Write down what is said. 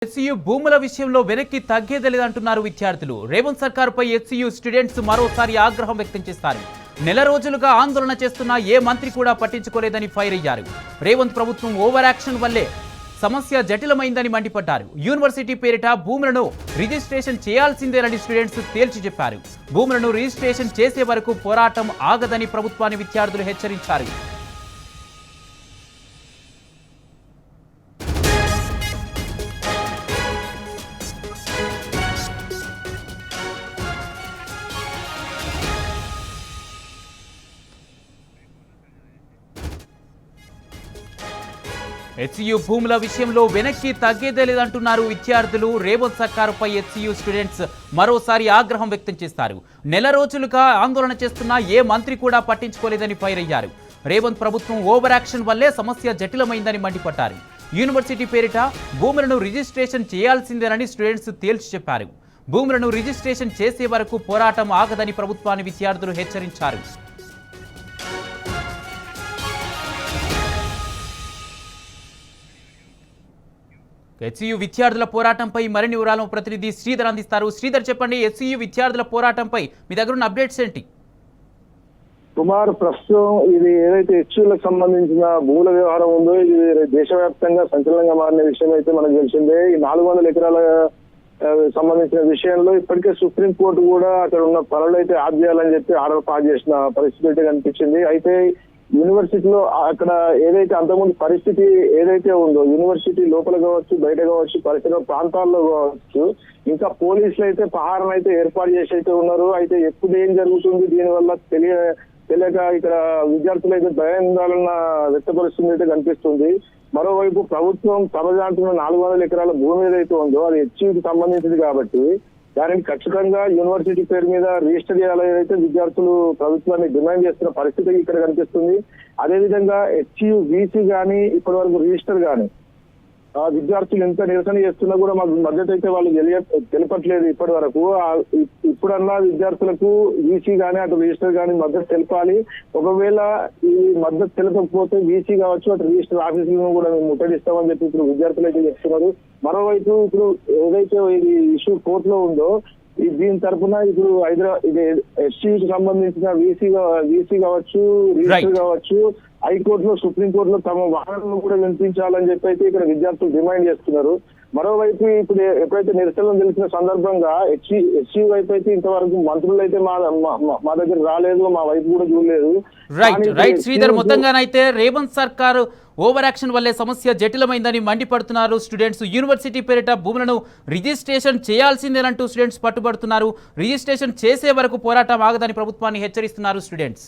HCU భూముల విషయంలో వెనక్కి తగ్గేదలేదంటున్నారు విద్యార్థులు. రేవంత్ సర్కారుపై హెచ్సియు స్టూడెంట్స్ మరోసారి ఆగ్రహం వ్యక్తం చేస్తారు. నెల రోజులుగా ఆందోళన చేస్తున్న ఏ మంత్రి కూడా పట్టించుకోలేదని ఫైర్ అయ్యారు. రేవంత్ ప్రభుత్వం ఓవర్ యాక్షన్ వల్లే సమస్య జటిలమైందని మండిపడ్డారు. యూనివర్సిటీ పేరిట భూములను రిజిస్ట్రేషన్ చేయాల్సిందేనని స్టూడెంట్స్ తేల్చి చెప్పారు. భూములను రిజిస్ట్రేషన్ చేసే వరకు పోరాటం ఆగదని ప్రభుత్వాన్ని విద్యార్థులు హెచ్చరించారు. హెచ్సియు భూముల విషయంలో వెనక్కి తగ్గేదేలేదంటున్నారు విద్యార్థులు. రేవంత్ సర్కారుపై హెచ్సియు స్టూడెంట్స్ మరోసారి ఆగ్రహం వ్యక్తం చేస్తారు. నెల రోజులుగా ఆందోళన చేస్తున్న ఏ మంత్రి కూడా పట్టించుకోలేదని ఫైర్ అయ్యారు. రేవంత్ ప్రభుత్వం ఓవర్ యాక్షన్ వల్లే సమస్య జటిలమైందని మండిపడ్డారు. యూనివర్సిటీ పేరిట భూములను రిజిస్ట్రేషన్ చేయాల్సిందేనని స్టూడెంట్స్ తేల్చి చెప్పారు. భూములను రిజిస్ట్రేషన్ చేసే వరకు పోరాటం ఆగదని ప్రభుత్వాన్ని విద్యార్థులు హెచ్చరించారు. హెచ్సియు విద్యార్థుల పోరాటంపై మరిన్ని వివరాలను ప్రతినిధి శ్రీధర్ అందిస్తారు. శ్రీధర్, చెప్పండి, హెచ్సియు విద్యార్థుల పోరాటంపై మీ దగ్గర ఉన్న అప్డేట్స్ ఏంటి? కుమార్, ప్రస్తుతం ఇది ఏదైతే హెచ్సియులకు సంబంధించిన భూముల వ్యవహారం ఉందో ఇది దేశవ్యాప్తంగా సంచలనంగా మారిన విషయం అయితే మనకు తెలిసిందే. ఈ 400 ఎకరాల సంబంధించిన విషయంలో ఇప్పటికే సుప్రీంకోర్టు కూడా అక్కడ ఉన్న పనులు అయితే ఆపేయాలని చెప్పి ఆర్డర్ పాస్ చేసిన పరిస్థితి అయితే కనిపించింది. అయితే యూనివర్సిటీలో అక్కడ ఏదైతే అంతకుముందు పరిస్థితి ఏదైతే ఉందో యూనివర్సిటీ లోపల కావచ్చు, బయట కావచ్చు, పరిసర ప్రాంతాల్లో కావచ్చు, ఇంకా పోలీసులు అయితే పహారం అయితే ఏర్పాటు చేసి అయితే ఉన్నారు. అయితే ఎప్పుడు ఏం జరుగుతుంది దీనివల్ల తెలియక ఇక్కడ విద్యార్థులు అయితే భయాందోళన వ్యక్తపరుస్తుంది అయితే కనిపిస్తుంది. మరోవైపు ప్రభుత్వం తమజాంటున్న 400 ఎకరాల భూమి ఏదైతే ఉందో అది హెచ్సియుకి సంబంధించింది కాబట్టి దానిని ఖచ్చితంగా యూనివర్సిటీ పేరు మీద రిజిస్టర్ చేయాలని అయితే విద్యార్థులు ప్రభుత్వాన్ని డిమాండ్ చేస్తున్న పరిస్థితి ఇక్కడ కనిపిస్తుంది. అదేవిధంగా హెచ్సియు వీసీ కానీ ఇప్పటి వరకు రిజిస్టర్ కానీ విద్యార్థులు ఎంత నిరసన చేస్తున్నా కూడా మాకు మద్దతు అయితే వాళ్ళు తెలపట్లేదు ఇప్పటి వరకు. ఇప్పుడన్నా విద్యార్థులకు వీసీ కానీ అటు రిజిస్టర్ కానీ మద్దతు తెలపాలి. ఒకవేళ ఈ మద్దతు తెలపకపోతే వీసీ కావచ్చు అటు రిజిస్టర్ ఆఫీసులను కూడా మేము ముట్టడిస్తామని చెప్పి ఇప్పుడు విద్యార్థులు అయితే చెప్తున్నారు. మరోవైపు ఇప్పుడు ఏదైతే ఇది ఇష్యూ కోర్టులో ఉందో దీని తరఫున ఇప్పుడు ఇది హెచ్సియుకి సంబంధించిన వీసీ కావచ్చు, రిజిస్టర్ కావచ్చు, హైకోర్టులో, సుప్రీంకోర్టులో తమ వాదనను కూడా వినిపించాలని చెప్పి అయితే ఇక్కడ విద్యార్థులు డిమాండ్ చేస్తున్నారు. మరోవైపు ఇప్పుడు ఎప్పుడైతే నిరసనలు తెలిసిన సందర్భంగా హెచ్సియు వైపు అయితే ఇంతవరకు మంత్రులు అయితే మా దగ్గర రాలేదు, మా వైపు కూడా చూడలేదు. రైట్ శ్రీధర్, మొత్తంగానైతే రేవంత్ సర్కారు ఓవర్ యాక్షన్ వల్లే సమస్య జటిలమైందని మండిపడుతున్నారు స్టూడెంట్స్. యూనివర్సిటీ పేరిట భూములను రిజిస్ట్రేషన్ చేయాల్సిందేనంటూ స్టూడెంట్స్ పట్టుబడుతున్నారు. రిజిస్ట్రేషన్ చేసే వరకు పోరాటం ఆగదని ప్రభుత్వాన్ని హెచ్చరిస్తున్నారు స్టూడెంట్స్.